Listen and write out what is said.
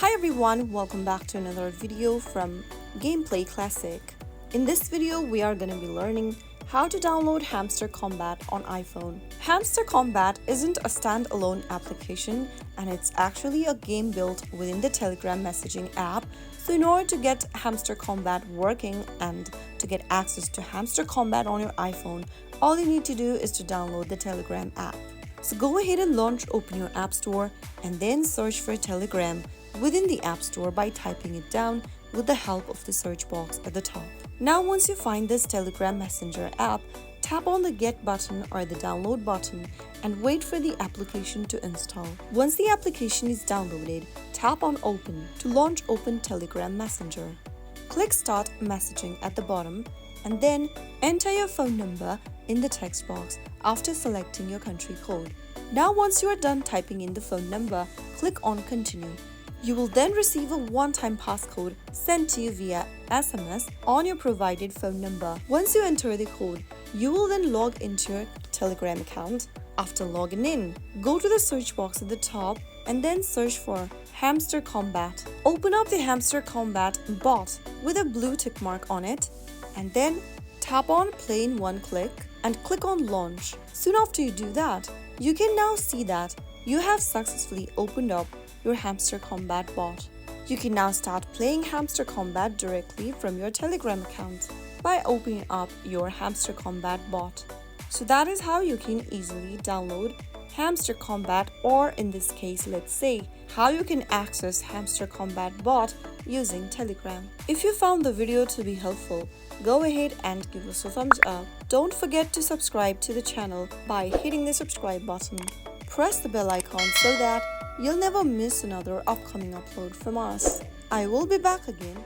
Hi everyone, welcome back to another video from Gameplay Classic. In this video, we are going to be learning how to download Hamster Kombat on iPhone. Hamster Kombat isn't a standalone application and it's actually a game built within the Telegram messaging app. So in order to get Hamster Kombat working and to get access to Hamster Kombat on your iPhone, all you need to do is to download the Telegram app. So go ahead and open your app store and then search for Telegram within the App Store by typing it down with the help of the search box at the top. Now once you find this Telegram Messenger app, tap on the Get button or the Download button and wait for the application to install. Once the application is downloaded, tap on Open to launch Open Telegram Messenger. Click Start Messaging at the bottom and then enter your phone number in the text box after selecting your country code. Now once you are done typing in the phone number, click on Continue. You will then receive a one-time passcode sent to you via SMS on your provided phone number. Once you enter the code, you will then log into your Telegram account. After logging in, go to the search box at the top and then search for Hamster Kombat. Open up the Hamster Kombat bot with a blue tick mark on it and then tap on Play in one click and click on Launch. Soon after you do that, you can now see that you have successfully opened up your Hamster Kombat bot. You can now start playing Hamster Kombat directly from your Telegram account by opening up your Hamster Kombat bot. So that is how you can easily download Hamster Kombat, or in this case, let's say, how you can access Hamster Kombat bot using Telegram. If you found the video to be helpful, go ahead and give us a thumbs up. Don't forget to subscribe to the channel by hitting the subscribe button. Press the bell icon so that you'll never miss another upcoming upload from us. I will be back again